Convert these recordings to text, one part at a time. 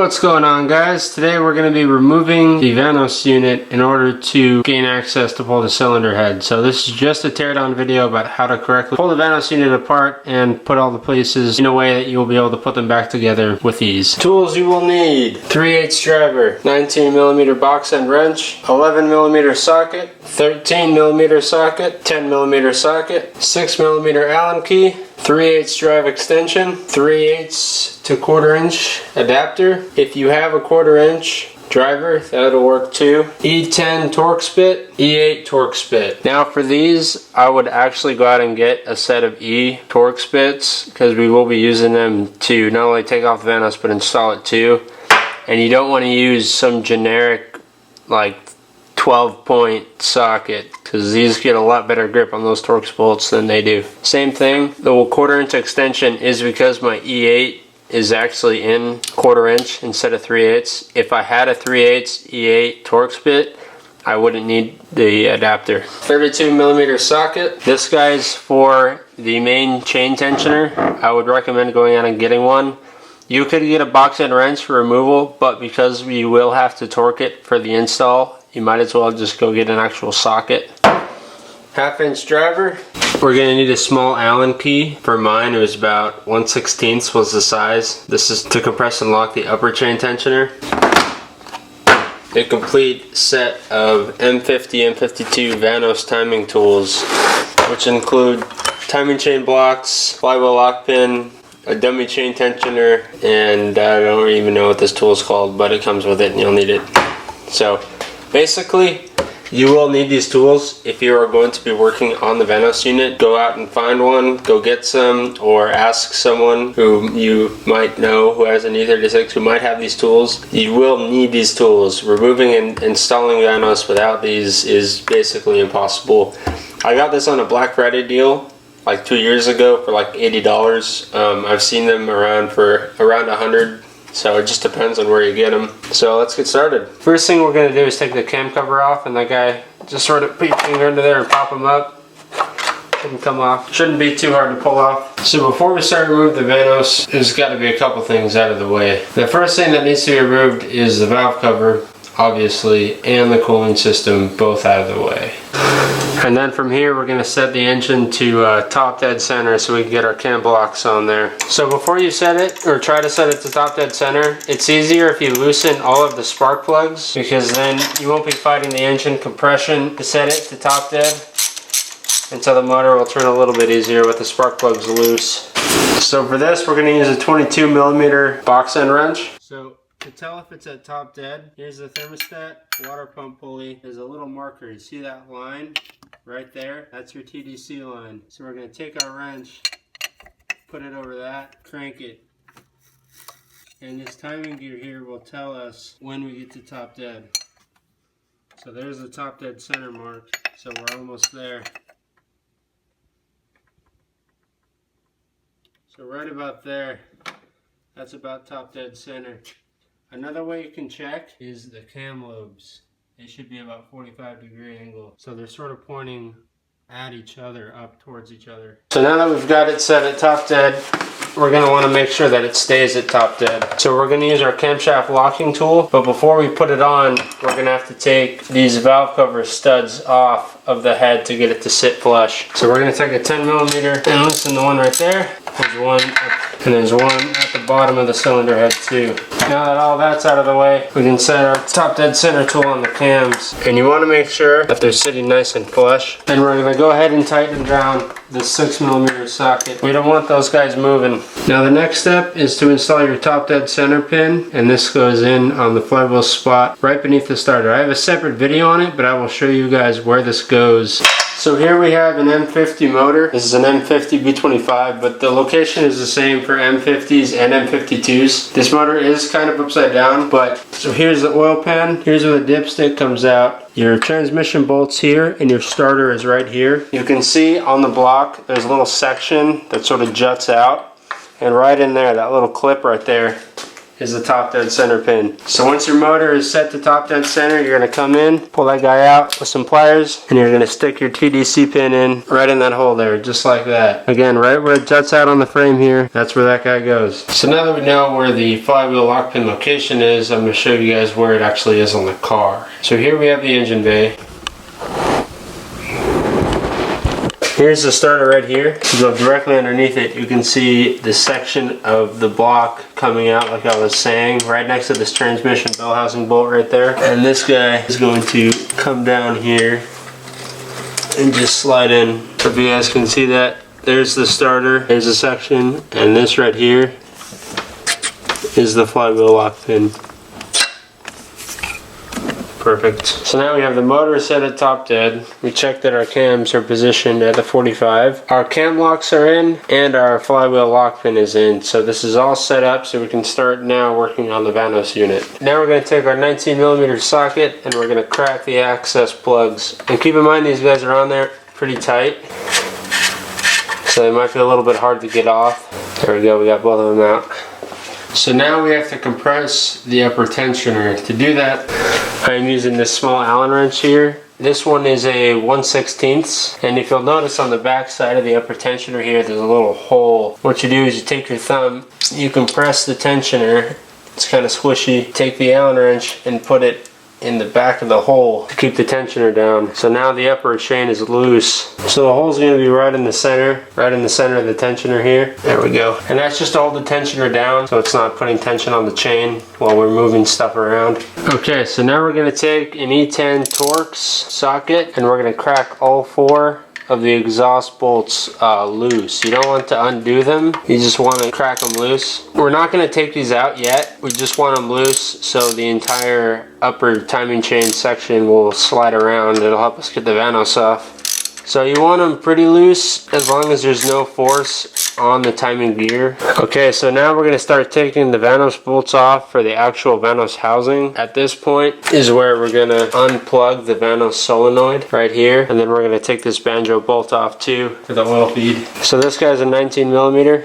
What's going on, guys? Today we're going to be removing the Vanos unit in order to gain access to pull the cylinder head. So this is just a teardown video about how to correctly pull the Vanos unit apart and put all the pieces in a way that you'll be able to put them back together with ease. Tools you will need: 3/8 driver, 19mm box end wrench, 11mm socket, 13mm socket, 10mm socket, 6mm Allen key, 3/8 drive extension, 3/8 to 1/4 inch adapter. If you have a 1/4 inch driver, that'll work too. E10 torque spit, E8 torque spit. Now for these, I would actually go out and get a set of E torque spits because we will be using them to not only take off the Vanos but install it too. And you don't want to use some generic like 12-point socket because these get a lot better grip on those Torx bolts than they do. Same thing, the 1/4 inch extension is because my E8 is actually in 1/4 inch instead of 3/8. If I had a 3/8 E8 Torx bit, I wouldn't need the adapter. 32mm socket. This guy's for the main chain tensioner. I would recommend going out and getting one. You could get a box end wrench for removal, but because we will have to torque it for the install, you might as well just go get an actual socket. 1/2 inch driver. We're going to need a small Allen key. For mine, it was about 1/16 was the size. This is to compress and lock the upper chain tensioner. A complete set of M50, M52 Vanos timing tools, which include timing chain blocks, flywheel lock pin, a dummy chain tensioner, and I don't even know what this tool is called, but it comes with it and you'll need it. So basically, you will need these tools if you are going to be working on the Vanos unit. Go out and find one, go get some, or ask someone who you might know who has an E36 who might have these tools. You will need these tools. Removing and installing Vanos without these is basically impossible. I got this on a Black Friday deal like 2 years ago for like $80. I've seen them around for around $100. So it just depends on where you get them. So let's get started. First thing we're going to do is take the cam cover off, and that guy just sort of put your finger under there and pop them up. Shouldn't come off. Shouldn't be too hard to pull off. So before we start removing the Vanos, there's got to be a couple things out of the way. The first thing that needs to be removed is the valve cover, obviously, and the cooling system, both out of the way. And then from here we're going to set the engine to top dead center so we can get our cam blocks on there. So before you set it, or try to set it to top dead center, it's easier if you loosen all of the spark plugs, because then you won't be fighting the engine compression to set it to top dead. And so the motor will turn a little bit easier with the spark plugs loose. So for this we're going to use a 22mm box end wrench. So to tell if it's at top dead, here's the thermostat, water pump pulley. There's a little marker. You see that line right there? That's your TDC line. So we're going to take our wrench, put it over that, crank it. And this timing gear here will tell us when we get to top dead. So there's the top dead center mark. So we're almost there. So right about there, that's about top dead center. Another way you can check is the cam lobes. They should be about 45-degree angle. So they're sort of pointing at each other, up towards each other. So now that we've got it set at top dead, we're going to want to make sure that it stays at top dead. So we're going to use our camshaft locking tool, but before we put it on, we're going to have to take these valve cover studs off of the head to get it to sit flush. So we're going to take a 10mm and loosen the one right there. There's one up, and there's one at the bottom of the cylinder head too. Now that all that's out of the way, we can set our top dead center tool on the cams. And you want to make sure that they're sitting nice and flush. Then we're going to go ahead and tighten down the 6mm socket. We don't want those guys moving. Now the next step is to install your top dead center pin, and this goes in on the flywheel spot right beneath the starter. I have a separate video on it, but I will show you guys where this goes. So here we have an M50 motor. This is an M50 B25, but the location is the same for M50s and M52s. This motor is kind of upside down, but so here's the oil pan. Here's where the dipstick comes out. Your transmission bolt's here, and your starter is right here. You can see on the block, there's a little section that sort of juts out, and right in there, that little clip right there, is the top dead center pin. So once your motor is set to top dead center, you're going to come in, pull that guy out with some pliers, and you're going to stick your TDC pin in right in that hole there, just like that. Again, right where it juts out on the frame here, that's where that guy goes. So now that we know where the flywheel lock pin location is, I'm going to show you guys where it actually is on the car. So here we have the engine bay. Here's the starter right here. If you go directly underneath it, you can see the section of the block coming out, like I was saying, right next to this transmission bell housing bolt right there. And this guy is going to come down here and just slide in. If you guys can see that, there's the starter, there's a section, and this right here is the flywheel lock pin. Perfect. So now we have the motor set at top dead. We checked that our cams are positioned at the 45. Our cam locks are in and our flywheel lock pin is in. So this is all set up so we can start now working on the Vanos unit. Now we're going to take our 19mm socket and we're going to crack the access plugs. And keep in mind these guys are on there pretty tight, so they might be a little bit hard to get off. There we go, we got both of them out. So now we have to compress the upper tensioner. To do that, I'm using this small Allen wrench here. This one is a 1/16, and if you'll notice on the back side of the upper tensioner here, there's a little hole. What you do is you take your thumb, you compress the tensioner, it's kind of squishy, take the Allen wrench and put it in the back of the hole to keep the tensioner down. So now the upper chain is loose. So the hole is going to be right in the center of the tensioner here. There we go. And that's just to hold the tensioner down so it's not putting tension on the chain while we're moving stuff around. Okay, so now we're going to take an E10 Torx socket and we're going to crack all 4 of the exhaust bolts loose. You don't want to undo them, you just want to crack them loose. We're not going to take these out yet, we just want them loose so the entire upper timing chain section will slide around. It'll help us get the Vanos off. So you want them pretty loose as long as there's no force on the timing gear. Okay, so now we're going to start taking the Vanos bolts off for the actual Vanos housing. At this point is where we're going to unplug the Vanos solenoid right here, and then we're going to take this banjo bolt off too for the oil feed. So this guy's a 19mm.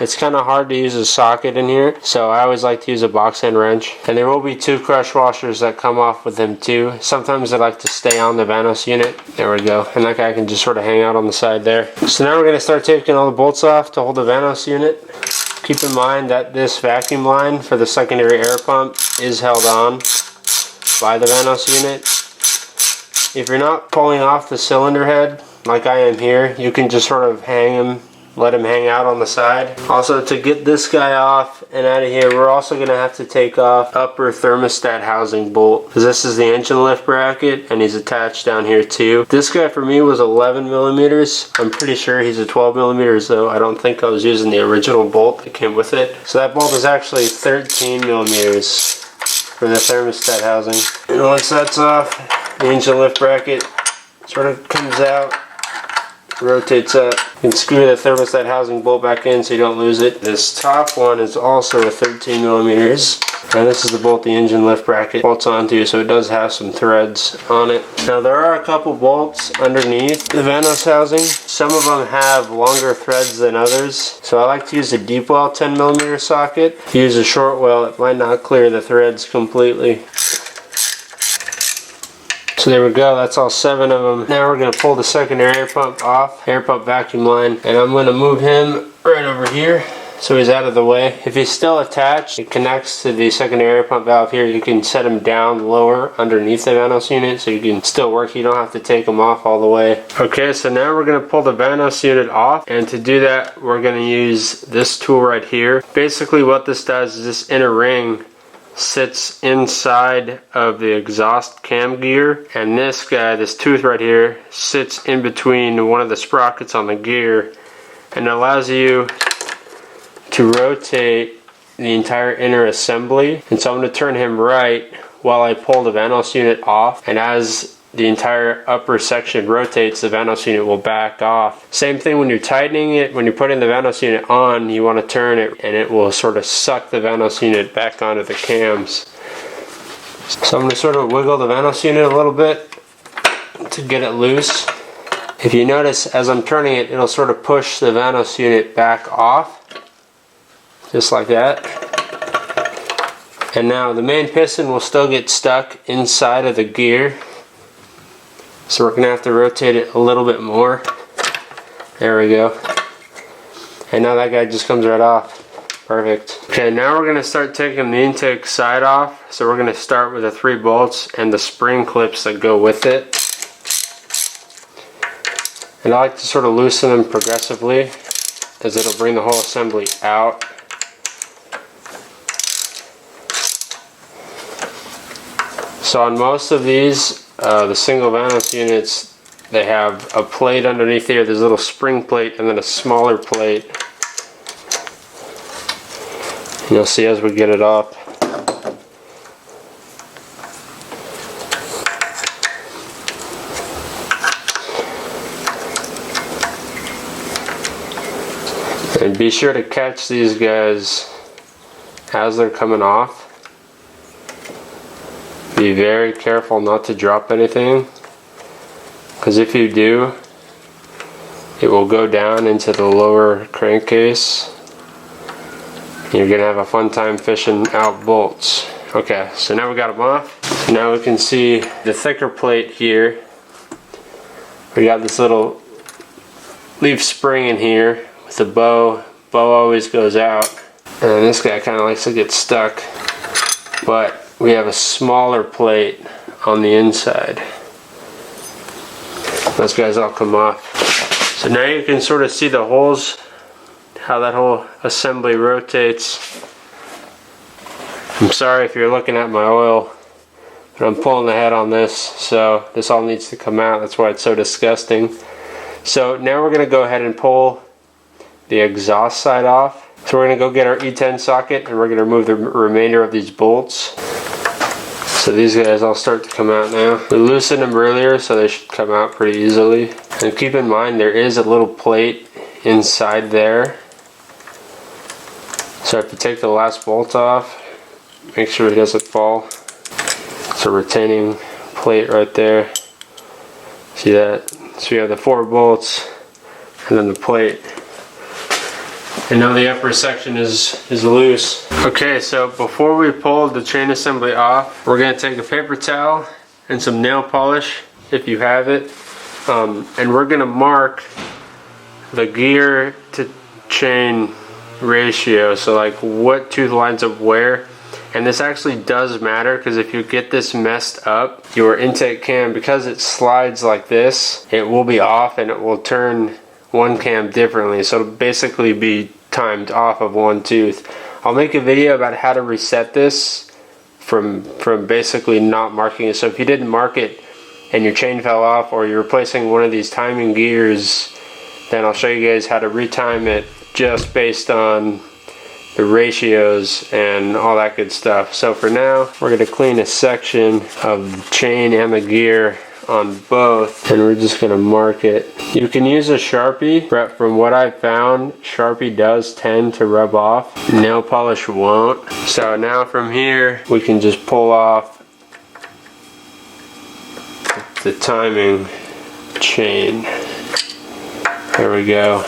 It's kind of hard to use a socket in here, so I always like to use a box end wrench. And there will be 2 crush washers that come off with them too. Sometimes they like to stay on the Vanos unit. There we go. And that guy can just sort of hang out on the side there. So now we're going to start taking all the bolts off to hold the Vanos unit. Keep in mind that this vacuum line for the secondary air pump is held on by the Vanos unit. If you're not pulling off the cylinder head, like I am here, you can just sort of let him hang out on the side. Also, to get this guy off and out of here, we're also going to have to take off upper thermostat housing bolt, because this is the engine lift bracket and he's attached down here too. This guy for me was 11mm. I'm pretty sure he's a 12mm though. I don't think I was using the original bolt that came with it. So that bolt is actually 13mm for the thermostat housing. And once that's off, the engine lift bracket sort of comes out, rotates up. You can screw the thermostat housing bolt back in so you don't lose it. This top one is also a 13mm, and this is the bolt the engine lift bracket bolts onto, so it does have some threads on it. Now there are a couple bolts underneath the Vanos housing. Some of them have longer threads than others, so I like to use a deep well 10mm socket. If you use a short well, it might not clear the threads completely. So there we go, that's all 7 of them. Now we're going to pull the secondary air pump off, air pump vacuum line, and I'm going to move him right over here so he's out of the way. If he's still attached, it connects to the secondary air pump valve here. You can set him down lower underneath the Vanos unit so you can still work. You don't have to take him off all the way. Okay, so now we're going to pull the Vanos unit off, and to do that we're going to use this tool right here. Basically what this does is this inner ring sits inside of the exhaust cam gear, and this guy, this tooth right here, sits in between one of the sprockets on the gear, and it allows you to rotate the entire inner assembly. And so I'm going to turn him right while I pull the Vanos unit off, and as the entire upper section rotates, the Vanos unit will back off. Same thing when you're tightening it. When you're putting the Vanos unit on, you want to turn it and it will sort of suck the Vanos unit back onto the cams. So I'm going to sort of wiggle the Vanos unit a little bit to get it loose. If you notice, as I'm turning it, it'll sort of push the Vanos unit back off, just like that. And now the main piston will still get stuck inside of the gear. So we're going to have to rotate it a little bit more. There we go. And now that guy just comes right off. Perfect. Okay, now we're going to start taking the intake side off. So we're going to start with the 3 bolts and the spring clips that go with it. And I like to sort of loosen them progressively, as it'll bring the whole assembly out. So on most of these, the single Vanos units, they have a plate underneath here. There's a little spring plate and then a smaller plate. And you'll see as we get it off. And be sure to catch these guys as they're coming off. Be very careful not to drop anything, because if you do, it will go down into the lower crankcase. You're going to have a fun time fishing out bolts. Okay, so now we got them off. So now we can see the thicker plate here. We got this little leaf spring in here with the bow. Bow always goes out. And this guy kind of likes to get stuck. But we have a smaller plate on the inside. Those guys all come off. So now you can sort of see the holes, how that whole assembly rotates. I'm sorry if you're looking at my oil, but I'm pulling the head on this, so this all needs to come out. That's why it's so disgusting. So now we're going to go ahead and pull the exhaust side off. So we're going to go get our E10 socket and we're going to remove the remainder of these bolts. So these guys all start to come out now. We loosened them earlier, so they should come out pretty easily. And keep in mind there is a little plate inside there. So if you take the last bolt off, make sure it doesn't fall. It's a retaining plate right there. See that? So you have the 4 bolts and then the plate. And now the upper section is loose. Okay, so before we pull the chain assembly off, we're going to take a paper towel and some nail polish, if you have it. And we're going to mark the gear to chain ratio. So like what tooth lines up where. And this actually does matter, because if you get this messed up, your intake cam, because it slides like this, it will be off and it will turn one cam differently. So it'll basically be timed off of one tooth. I'll make a video about how to reset this from basically not marking it. So if you didn't mark it and your chain fell off, or you're replacing one of these timing gears, then I'll show you guys how to retime it just based on the ratios and all that good stuff. So for now, we're going to clean a section of the chain and the gear on both, and we're just going to mark it. You can use a Sharpie, but from what I found, Sharpie does tend to rub off. Nail polish won't. So now from here, we can just pull off the timing chain. There we go.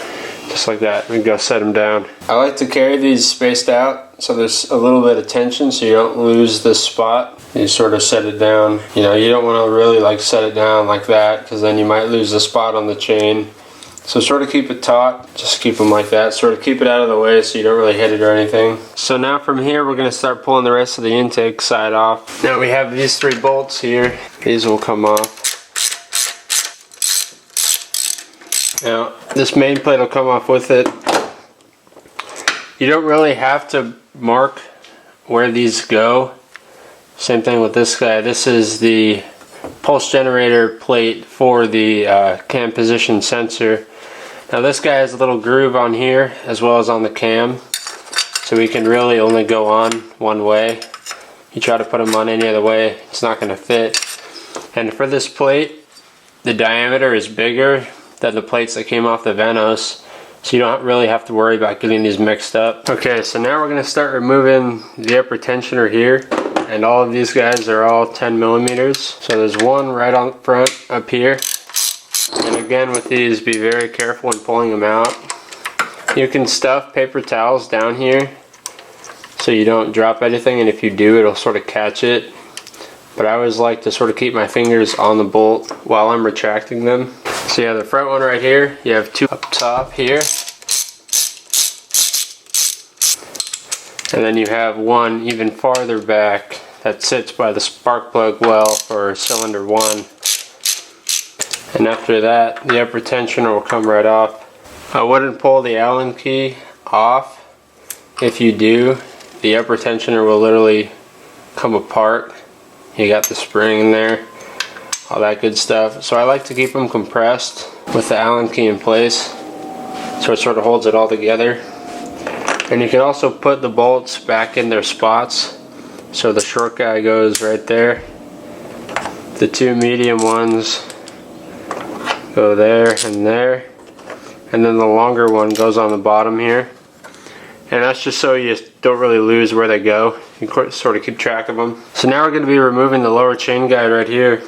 Just like that. We can go set them down. I like to carry these spaced out so there's a little bit of tension so you don't lose this spot. You sort of set it down. You know, you don't want to really like set it down like that, because then you might lose the spot on the chain. So sort of keep it taut. Just keep them like that. Sort of keep it out of the way so you don't really hit it or anything. So now from here we're going to start pulling the rest of the intake side off. Now we have these 3 bolts here. These will come off. Now this main plate will come off with it. You don't really have to mark where these go. Same thing with this guy. This is the pulse generator plate for the cam position sensor. Now this guy has a little groove on here as well as on the cam, so we can really only go on one way. You try to put them on any other way, it's not going to fit. And for this plate, the diameter is bigger than the plates that came off the Vanos, so you don't really have to worry about getting these mixed up. Okay, so now we're going to start removing the upper tensioner here, and all of these guys are all 10 millimeters. So there's one right on front up here, and again with these, be very careful when pulling them out. You can stuff paper towels down here so you don't drop anything, and if you do, it'll sort of catch it. But I always like to sort of keep my fingers on the bolt while I'm retracting them. So you have the front one right here, you have two up top here, and then you have one even farther back that sits by the spark plug well for cylinder 1. And after that, the upper tensioner will come right off. I wouldn't pull the Allen key off. If you do, the upper tensioner will literally come apart. You got the spring in there, all that good stuff. So I like to keep them compressed with the Allen key in place, so it sort of holds it all together. And you can also put the bolts back in their spots. So the short guy goes right there. The two medium ones go there. And then the longer one goes on the bottom here. And that's just so you don't really lose where they go. You can sort of keep track of them. So now we're going to be removing the lower chain guide right here.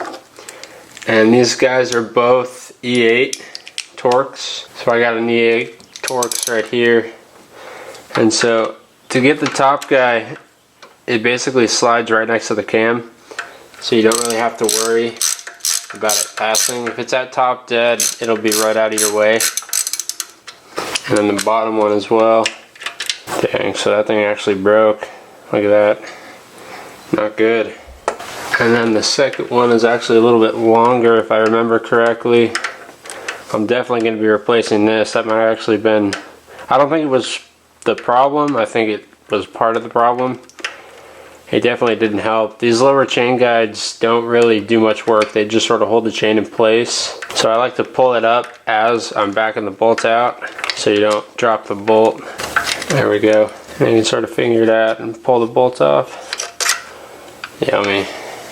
And these guys are both E8 Torx. So I got an E8 Torx right here. And so to get the top guy, it basically slides right next to the cam. So you don't really have to worry about it passing. If it's at top dead, it'll be right out of your way. And then the bottom one as well. Dang, so that thing actually broke. Look at that. Not good. And then the second one is actually a little bit longer if I remember correctly. I'm definitely going to be replacing this. That might have actually been, I don't think it was the problem. I think it was part of the problem. It definitely didn't help. These lower chain guides don't really do much work. They just sort of hold the chain in place. So I like to pull it up as I'm backing the bolt out so you don't drop the bolt. There we go. And you can sort of finger that and pull the bolt off. Yummy.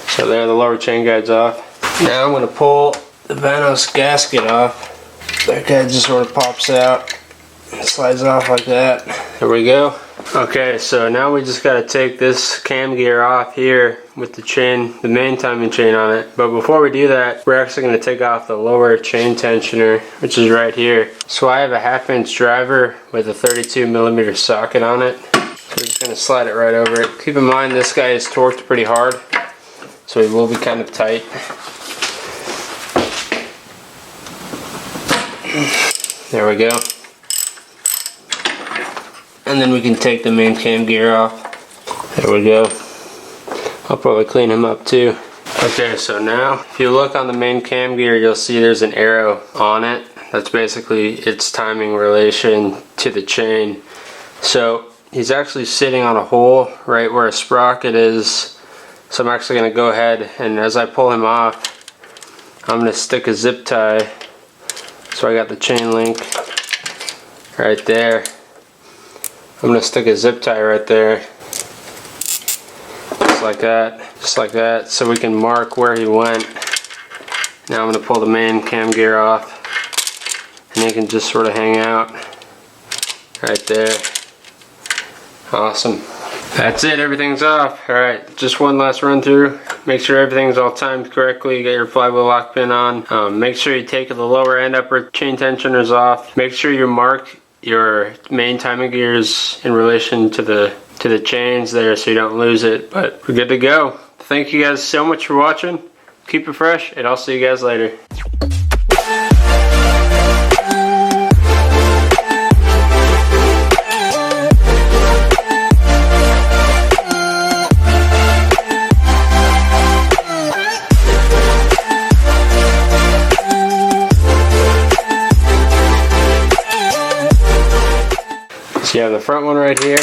So there, the lower chain guide's off. Now I'm going to pull the Vanos gasket off. That guy just sort of pops out and slides off like that. There we go. Okay, so now we just got to take this cam gear off here with the chain, the main timing chain on it. But before we do that, we're actually going to take off the lower chain tensioner, which is right here. So I have a 1/2" driver with a 32mm socket on it. So we're just going to slide it right over it. Keep in mind this guy is torqued pretty hard, so it will be kind of tight. There we go. And then we can take the main cam gear off. There we go. I'll probably clean him up too. Okay, so now if you look on the main cam gear, you'll see there's an arrow on it. That's basically its timing relation to the chain. So he's actually sitting on a hole right where a sprocket is. So I'm actually going to go ahead, and as I pull him off, I'm going to stick a zip tie. So I got the chain link right there. I'm going to stick a zip tie right there, just like that, so we can mark where he went. Now I'm going to pull the main cam gear off, and he can just sort of hang out right there. Awesome. That's it, everything's off. Alright, just one last run through. Make sure everything's all timed correctly. You got your flywheel lock pin on. Make sure you take the lower and upper chain tensioners off. Make sure you mark your main timing gears in relation to the chains there so you don't lose it. But we're good to go. Thank you guys so much for watching. Keep it fresh, and I'll see you guys later. So you have the front one right here.